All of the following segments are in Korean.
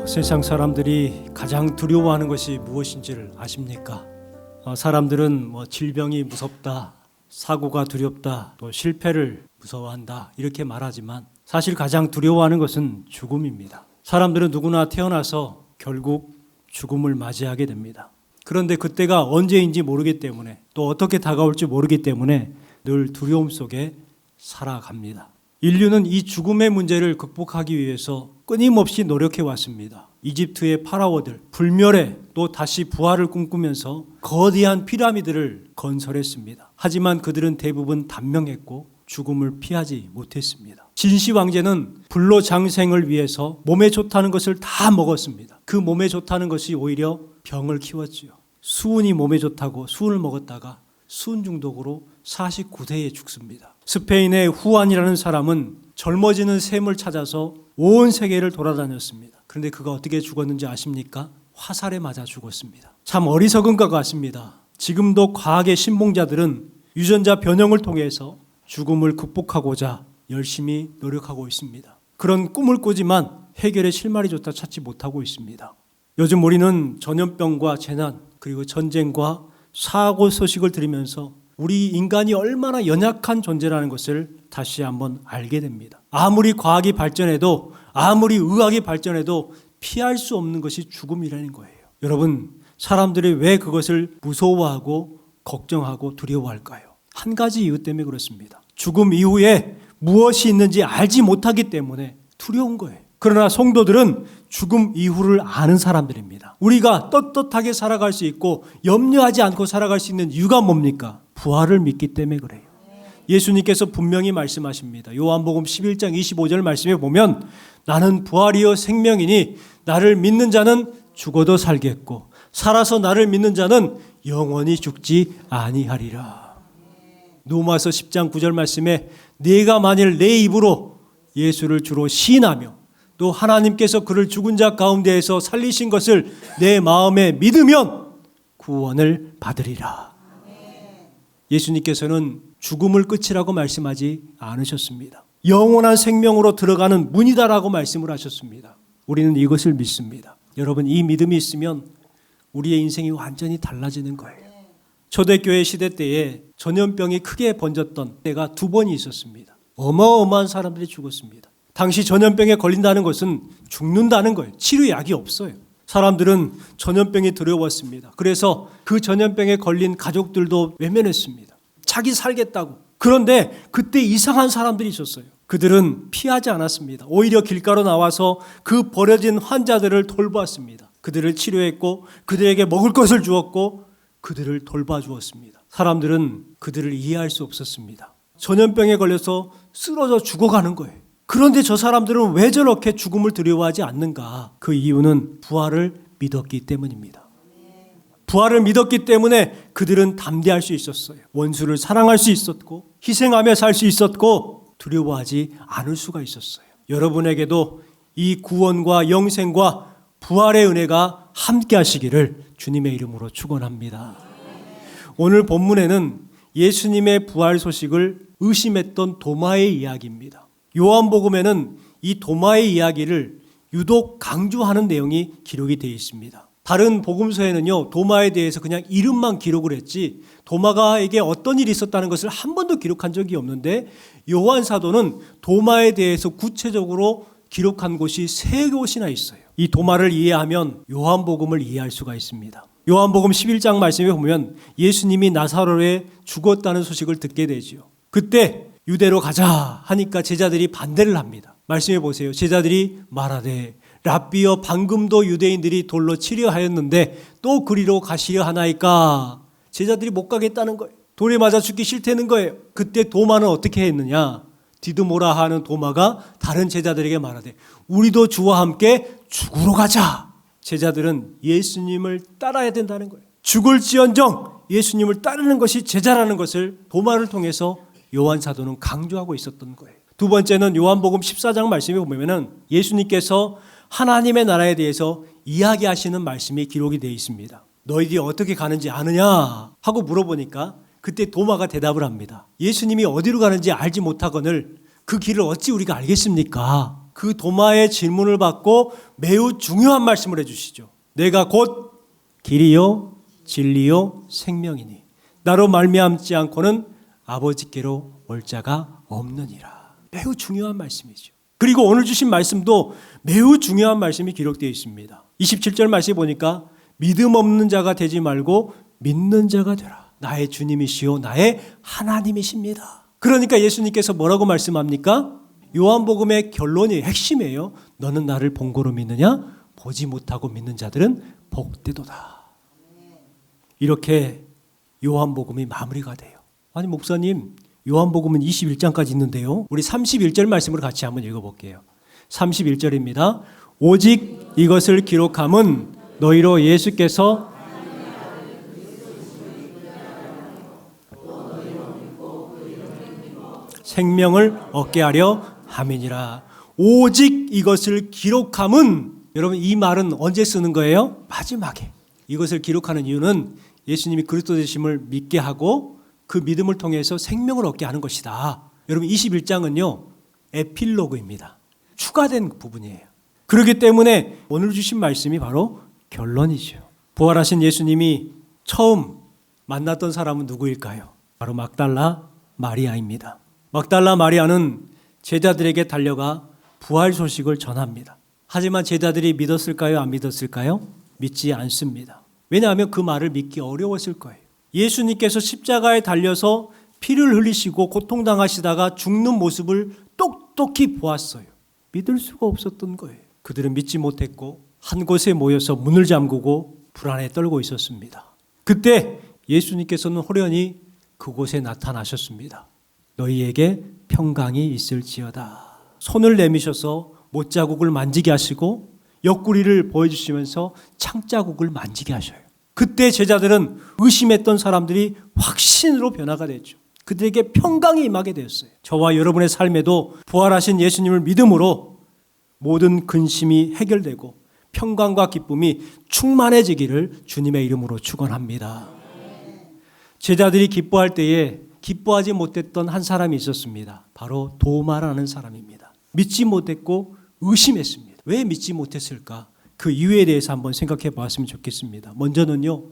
세상 사람들이 가장 두려워하는 것이 무엇인지를 아십니까? 사람들은 질병이 무섭다, 사고가 두렵다, 또 실패를 무서워한다 이렇게 말하지만 사실 가장 두려워하는 것은 죽음입니다. 사람들은 누구나 태어나서 결국 죽음을 맞이하게 됩니다. 그런데 그때가 언제인지 모르기 때문에 또 어떻게 다가올지 모르기 때문에 늘 두려움 속에 살아갑니다. 인류는 이 죽음의 문제를 극복하기 위해서 끊임없이 노력해 왔습니다. 이집트의 파라오들, 불멸에 또 다시 부활을 꿈꾸면서 거대한 피라미드를 건설했습니다. 하지만 그들은 대부분 단명했고 죽음을 피하지 못했습니다. 진시 왕제는 불로장생을 위해서 몸에 좋다는 것을 다 먹었습니다. 그 몸에 좋다는 것이 오히려 병을 키웠지요. 수은이 몸에 좋다고 수은을 먹었다가 수은 중독으로 49세에 죽습니다. 스페인의 후안이라는 사람은 젊어지는 샘을 찾아서 온 세계를 돌아다녔습니다. 그런데 그가 어떻게 죽었는지 아십니까? 화살에 맞아 죽었습니다. 참 어리석은 것 같습니다. 지금도 과학의 신봉자들은 유전자 변형을 통해서 죽음을 극복하고자 열심히 노력하고 있습니다. 그런 꿈을 꾸지만 해결의 실마리조차 찾지 못하고 있습니다. 요즘 우리는 전염병과 재난 그리고 전쟁과 사고 소식을 들으면서 우리 인간이 얼마나 연약한 존재라는 것을 다시 한번 알게 됩니다. 아무리 과학이 발전해도 아무리 의학이 발전해도 피할 수 없는 것이 죽음이라는 거예요. 여러분, 사람들이 왜 그것을 무서워하고 걱정하고 두려워할까요? 한 가지 이유 때문에 그렇습니다. 죽음 이후에 무엇이 있는지 알지 못하기 때문에 두려운 거예요. 그러나 성도들은 죽음 이후를 아는 사람들입니다. 우리가 떳떳하게 살아갈 수 있고 염려하지 않고 살아갈 수 있는 이유가 뭡니까? 부활을 믿기 때문에 그래요. 예수님께서 분명히 말씀하십니다. 요한복음 11장 25절 말씀에 보면 나는 부활이요 생명이니 나를 믿는 자는 죽어도 살겠고 살아서 나를 믿는 자는 영원히 죽지 아니하리라. 로마서 10장 9절 말씀에 네가 만일 내 입으로 예수를 주로 시인하며 또 하나님께서 그를 죽은 자 가운데에서 살리신 것을 내 마음에 믿으면 구원을 받으리라. 예수님께서는 죽음을 끝이라고 말씀하지 않으셨습니다. 영원한 생명으로 들어가는 문이다라고 말씀을 하셨습니다. 우리는 이것을 믿습니다. 여러분, 이 믿음이 있으면 우리의 인생이 완전히 달라지는 거예요. 초대교회 시대 때에 전염병이 크게 번졌던 때가 2번이 있었습니다. 어마어마한 사람들이 죽었습니다. 당시 전염병에 걸린다는 것은 죽는다는 거예요. 치료약이 없어요. 사람들은 전염병이 두려웠습니다. 그래서 그 전염병에 걸린 가족들도 외면했습니다. 자기 살겠다고. 그런데 그때 이상한 사람들이 있었어요. 그들은 피하지 않았습니다. 오히려 길가로 나와서 그 버려진 환자들을 돌보았습니다. 그들을 치료했고 그들에게 먹을 것을 주었고 그들을 돌봐주었습니다. 사람들은 그들을 이해할 수 없었습니다. 전염병에 걸려서 쓰러져 죽어가는 거예요. 그런데 저 사람들은 왜 저렇게 죽음을 두려워하지 않는가? 그 이유는 부활을 믿었기 때문입니다. 부활을 믿었기 때문에 그들은 담대할 수 있었어요. 원수를 사랑할 수 있었고 희생하며 살 수 있었고 두려워하지 않을 수가 있었어요. 여러분에게도 이 구원과 영생과 부활의 은혜가 함께 하시기를 주님의 이름으로 축원합니다. 오늘 본문에는 예수님의 부활 소식을 의심했던 도마의 이야기입니다. 요한복음에는 이 도마의 이야기를 유독 강조하는 내용이 기록이 되어 있습니다. 다른 복음서에는요, 도마에 대해서 그냥 이름만 기록을 했지 도마가에게 어떤 일이 있었다는 것을 한 번도 기록한 적이 없는데 요한 사도는 도마에 대해서 구체적으로 기록한 곳이 3곳이나 있어요. 이 도마를 이해하면 요한복음을 이해할 수가 있습니다. 요한복음 11장 말씀에 보면 예수님이 나사로에 죽었다는 소식을 듣게 되지요. 그때 유대로 가자 하니까 제자들이 반대를 합니다. 말씀해 보세요. 제자들이 말하되 랍비여 방금도 유대인들이 돌로 치려 하였는데 또 그리로 가시려 하나이까. 제자들이 못 가겠다는 거예요. 돌에 맞아 죽기 싫다는 거예요. 그때 도마는 어떻게 했느냐? 디드모라 하는 도마가 다른 제자들에게 말하되 우리도 주와 함께 죽으러 가자. 제자들은 예수님을 따라야 된다는 거예요. 죽을지언정 예수님을 따르는 것이 제자라는 것을 도마를 통해서 요한 사도는 강조하고 있었던 거예요. 2번째는 요한복음 14장 말씀에 보면은 예수님께서 하나님의 나라에 대해서 이야기하시는 말씀이 기록이 되어 있습니다. 너희들이 어떻게 가는지 아느냐 하고 물어보니까 그때 도마가 대답을 합니다. 예수님이 어디로 가는지 알지 못하거늘 그 길을 어찌 우리가 알겠습니까? 그 도마의 질문을 받고 매우 중요한 말씀을 해주시죠. 내가 곧 길이요 진리요 생명이니 나로 말미암지 않고는 아버지께로 올 자가 없느니라. 매우 중요한 말씀이죠. 그리고 오늘 주신 말씀도 매우 중요한 말씀이 기록되어 있습니다. 27절 말씀에 보니까 믿음 없는 자가 되지 말고 믿는 자가 되라. 나의 주님이시요 나의 하나님이십니다. 그러니까 예수님께서 뭐라고 말씀합니까? 요한복음의 결론이 핵심이에요. 너는 나를 본고로 믿느냐? 보지 못하고 믿는 자들은 복되도다. 이렇게 요한복음이 마무리가 돼요. 아니 목사님, 요한복음은 21장까지 있는데요. 우리 31절 말씀으로 같이 한번 읽어볼게요. 31절입니다. 오직 이것을 기록함은 너희로 예수께서 생명을 얻게 하려 함이니라. 오직 이것을 기록함은, 여러분 이 말은 언제 쓰는 거예요? 마지막에. 이것을 기록하는 이유는 예수님이 그리스도 되심을 믿게 하고 그 믿음을 통해서 생명을 얻게 하는 것이다. 여러분 21장은요 에필로그입니다. 추가된 부분이에요. 그렇기 때문에 오늘 주신 말씀이 바로 결론이죠. 부활하신 예수님이 처음 만났던 사람은 누구일까요? 바로 막달라 마리아입니다. 막달라 마리아는 제자들에게 달려가 부활 소식을 전합니다. 하지만 제자들이 믿었을까요? 안 믿었을까요? 믿지 않습니다. 왜냐하면 그 말을 믿기 어려웠을 거예요. 예수님께서 십자가에 달려서 피를 흘리시고 고통당하시다가 죽는 모습을 똑똑히 보았어요. 믿을 수가 없었던 거예요. 그들은 믿지 못했고 한 곳에 모여서 문을 잠그고 불안에 떨고 있었습니다. 그때 예수님께서는 호련히 그곳에 나타나셨습니다. 너희에게 평강이 있을지어다. 손을 내미셔서 못자국을 만지게 하시고 옆구리를 보여주시면서 창자국을 만지게 하셔요. 그때 제자들은 의심했던 사람들이 확신으로 변화가 됐죠. 그들에게 평강이 임하게 되었어요. 저와 여러분의 삶에도 부활하신 예수님을 믿음으로 모든 근심이 해결되고 평강과 기쁨이 충만해지기를 주님의 이름으로 축원합니다. 제자들이 기뻐할 때에 기뻐하지 못했던 한 사람이 있었습니다. 바로 도마라는 사람입니다. 믿지 못했고 의심했습니다. 왜 믿지 못했을까? 그 이유에 대해서 한번 생각해 보았으면 좋겠습니다. 먼저는요,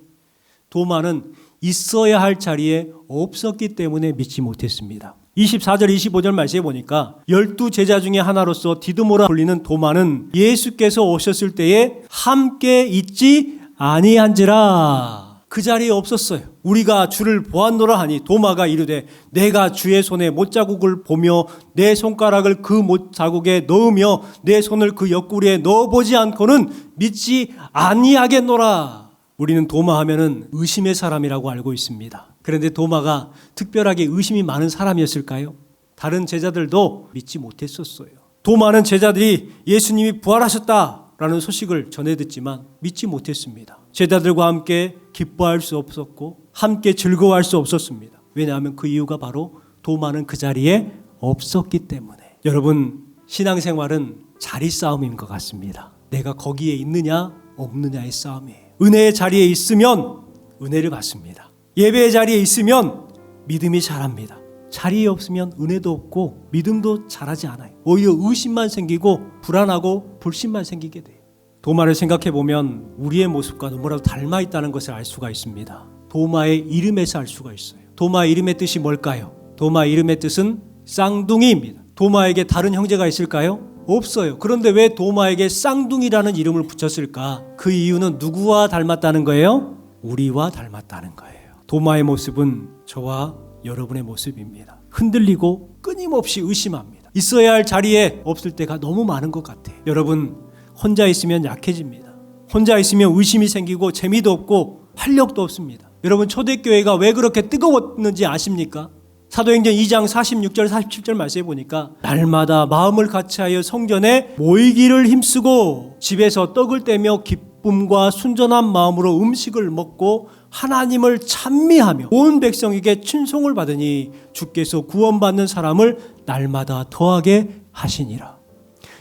도마는 있어야 할 자리에 없었기 때문에 믿지 못했습니다. 24절 25절 말씀에 보니까 12제자 중에 하나로서 디두모라 불리는 도마는 예수께서 오셨을 때에 함께 있지 아니한지라. 그 자리에 없었어요. 우리가 주를 보았노라 하니 도마가 이르되 내가 주의 손에 못자국을 보며 내 손가락을 그 못자국에 넣으며 내 손을 그 옆구리에 넣어보지 않고는 믿지 아니하겠노라. 우리는 도마 하면은 의심의 사람이라고 알고 있습니다. 그런데 도마가 특별하게 의심이 많은 사람이었을까요? 다른 제자들도 믿지 못했었어요. 도마는 제자들이 예수님이 부활하셨다라는 소식을 전해 듣지만 믿지 못했습니다. 제자들과 함께 기뻐할 수 없었고 함께 즐거워할 수 없었습니다. 왜냐하면 그 이유가 바로 도마는 그 자리에 없었기 때문에. 여러분, 신앙생활은 자리 싸움인 것 같습니다. 내가 거기에 있느냐 없느냐의 싸움이에요. 은혜의 자리에 있으면 은혜를 받습니다. 예배의 자리에 있으면 믿음이 자랍니다. 자리에 없으면 은혜도 없고 믿음도 자라지 않아요. 오히려 의심만 생기고 불안하고 불신만 생기게 돼요. 도마를 생각해 보면 우리의 모습과 너무나도 닮아 있다는 것을 알 수가 있습니다. 도마의 이름에서 알 수가 있어요. 도마의 이름의 뜻이 뭘까요? 도마의 이름의 뜻은 쌍둥이입니다. 도마에게 다른 형제가 있을까요? 없어요. 그런데 왜 도마에게 쌍둥이라는 이름을 붙였을까? 그 이유는 누구와 닮았다는 거예요? 우리와 닮았다는 거예요. 도마의 모습은 저와 여러분의 모습입니다. 흔들리고 끊임없이 의심합니다. 있어야 할 자리에 없을 때가 너무 많은 것 같아요. 여러분, 혼자 있으면 약해집니다. 혼자 있으면 의심이 생기고 재미도 없고 활력도 없습니다. 여러분, 초대교회가 왜 그렇게 뜨거웠는지 아십니까? 사도행전 2장 46절 47절 말씀해 보니까 날마다 마음을 같이하여 성전에 모이기를 힘쓰고 집에서 떡을 떼며 기쁨과 순전한 마음으로 음식을 먹고 하나님을 찬미하며 온 백성에게 춘송을 받으니 주께서 구원받는 사람을 날마다 더하게 하시니라.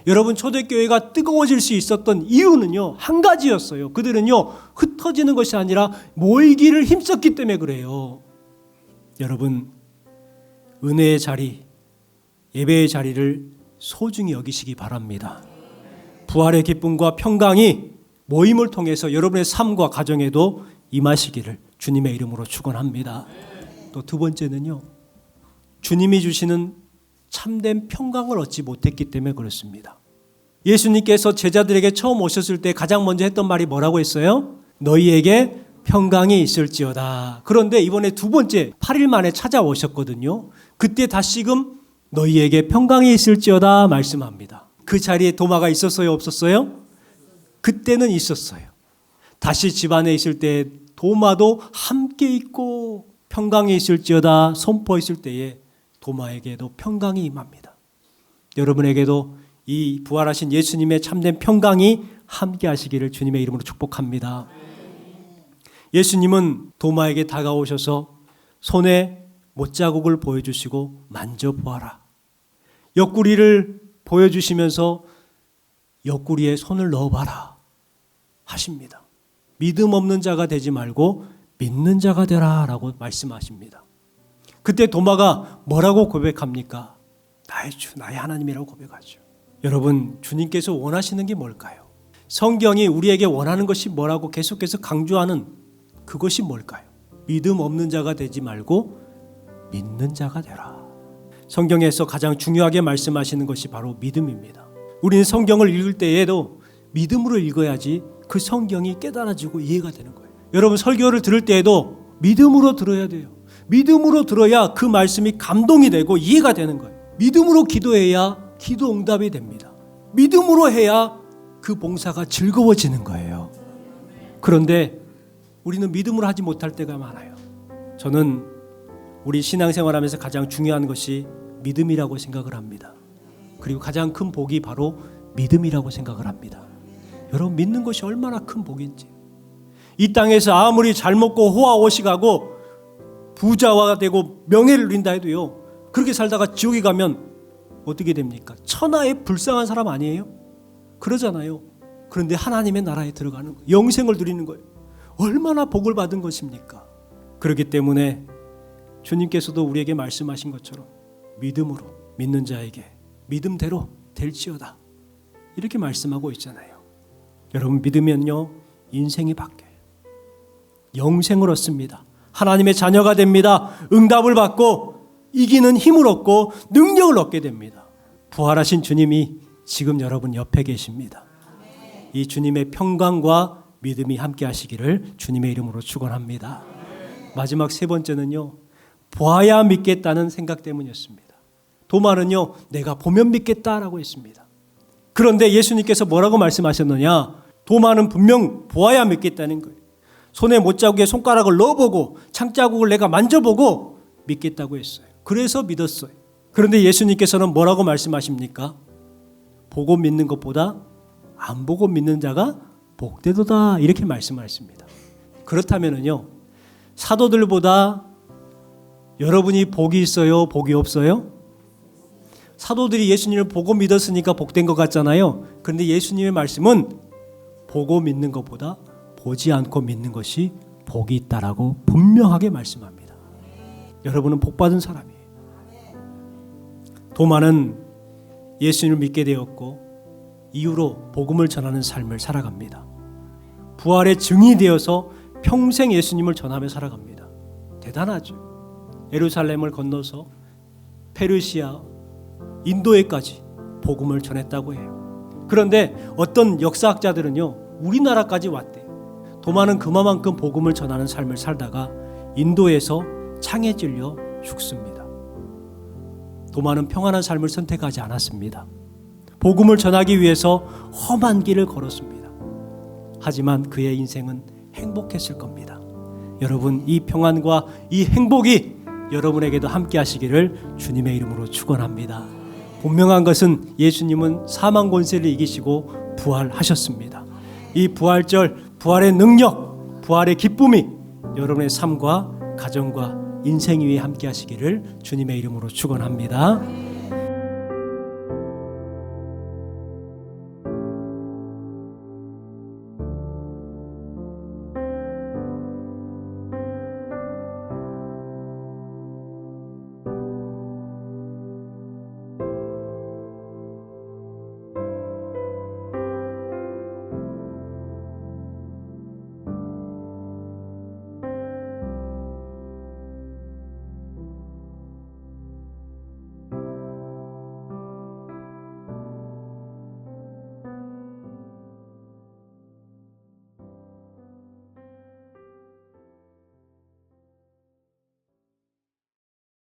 여러분, 초대교회가 뜨거워질 수 있었던 이유는요, 한 가지였어요. 그들은요, 흩어지는 것이 아니라 모이기를 힘썼기 때문에 그래요. 여러분, 은혜의 자리, 예배의 자리를 소중히 여기시기 바랍니다. 부활의 기쁨과 평강이 모임을 통해서 여러분의 삶과 가정에도 임하시기를 주님의 이름으로 축원합니다. 또 두 번째는요, 주님이 주시는 참된 평강을 얻지 못했기 때문에 그렇습니다. 예수님께서 제자들에게 처음 오셨을 때 가장 먼저 했던 말이 뭐라고 했어요? 너희에게 평강이 있을지어다. 그런데 이번에 두 번째 8일 만에 찾아오셨거든요. 그때 다시금 너희에게 평강이 있을지어다 말씀합니다. 그 자리에 도마가 있었어요, 없었어요? 그때는 있었어요. 다시 집안에 있을 때 도마도 함께 있고 평강이 있을지어다 선포했을 때에 도마에게도 평강이 임합니다. 여러분에게도 이 부활하신 예수님의 참된 평강이 함께 하시기를 주님의 이름으로 축복합니다. 예수님은 도마에게 다가오셔서 손에 못자국을 보여주시고 만져보아라. 옆구리를 보여주시면서 옆구리에 손을 넣어봐라 하십니다. 믿음 없는 자가 되지 말고 믿는 자가 되라 라고 말씀하십니다. 그때 도마가 뭐라고 고백합니까? 나의 주, 나의 하나님이라고 고백하죠. 여러분, 주님께서 원하시는 게 뭘까요? 성경이 우리에게 원하는 것이 뭐라고 계속해서 강조하는 그것이 뭘까요? 믿음 없는 자가 되지 말고 믿는 자가 되라. 성경에서 가장 중요하게 말씀하시는 것이 바로 믿음입니다. 우리는 성경을 읽을 때에도 믿음으로 읽어야지 그 성경이 깨달아지고 이해가 되는 거예요. 여러분, 설교를 들을 때에도 믿음으로 들어야 돼요. 믿음으로 들어야 그 말씀이 감동이 되고 이해가 되는 거예요. 믿음으로 기도해야 기도 응답이 됩니다. 믿음으로 해야 그 봉사가 즐거워지는 거예요. 그런데 우리는 믿음으로 하지 못할 때가 많아요. 저는 우리 신앙생활하면서 가장 중요한 것이 믿음이라고 생각을 합니다. 그리고 가장 큰 복이 바로 믿음이라고 생각을 합니다. 여러분, 믿는 것이 얼마나 큰 복인지. 이 땅에서 아무리 잘 먹고 호화오식하고 부자가 되고 명예를 누린다 해도요, 그렇게 살다가 지옥에 가면 어떻게 됩니까? 천하에 불쌍한 사람 아니에요? 그러잖아요. 그런데 하나님의 나라에 들어가는 거예요. 영생을 누리는 거예요. 얼마나 복을 받은 것입니까? 그렇기 때문에 주님께서도 우리에게 말씀하신 것처럼 믿음으로 믿는 자에게 믿음대로 될지어다 이렇게 말씀하고 있잖아요. 여러분, 믿으면요 인생이 바뀌어요. 영생을 얻습니다. 하나님의 자녀가 됩니다. 응답을 받고 이기는 힘을 얻고 능력을 얻게 됩니다. 부활하신 주님이 지금 여러분 옆에 계십니다. 이 주님의 평강과 믿음이 함께 하시기를 주님의 이름으로 축원합니다. 마지막 세 번째는요, 보아야 믿겠다는 생각 때문이었습니다. 도마는요, 내가 보면 믿겠다라고 했습니다. 그런데 예수님께서 뭐라고 말씀하셨느냐? 도마는 분명 보아야 믿겠다는 거예요. 손에 못자국에 손가락을 넣어보고 창자국을 내가 만져보고 믿겠다고 했어요. 그래서 믿었어요. 그런데 예수님께서는 뭐라고 말씀하십니까? 보고 믿는 것보다 안 보고 믿는 자가 복되도다 이렇게 말씀하셨습니다. 그렇다면요, 사도들보다 여러분이 복이 있어요? 복이 없어요? 사도들이 예수님을 보고 믿었으니까 복된 것 같잖아요. 그런데 예수님의 말씀은 보고 믿는 것보다 보지 않고 믿는 것이 복이 있다라고 분명하게 말씀합니다. 여러분은 복받은 사람이에요. 도마는 예수님을 믿게 되었고 이후로 복음을 전하는 삶을 살아갑니다. 부활의 증이 되어서 평생 예수님을 전하며 살아갑니다. 대단하죠. 예루살렘을 건너서 페르시아, 인도에까지 복음을 전했다고 해요. 그런데 어떤 역사학자들은요, 우리나라까지 왔대요. 도마는 그만큼 복음을 전하는 삶을 살다가 인도에서 창에 찔려 죽습니다. 도마는 평안한 삶을 선택하지 않았습니다. 복음을 전하기 위해서 험한 길을 걸었습니다. 하지만 그의 인생은 행복했을 겁니다. 여러분, 이 평안과 이 행복이 여러분에게도 함께 하시기를 주님의 이름으로 축원합니다. 분명한 것은 예수님은 사망 권세를 이기시고 부활하셨습니다. 이 부활절, 부활의 능력, 부활의 기쁨이 여러분의 삶과 가정과 인생 위에 함께 하시기를 주님의 이름으로 축원합니다.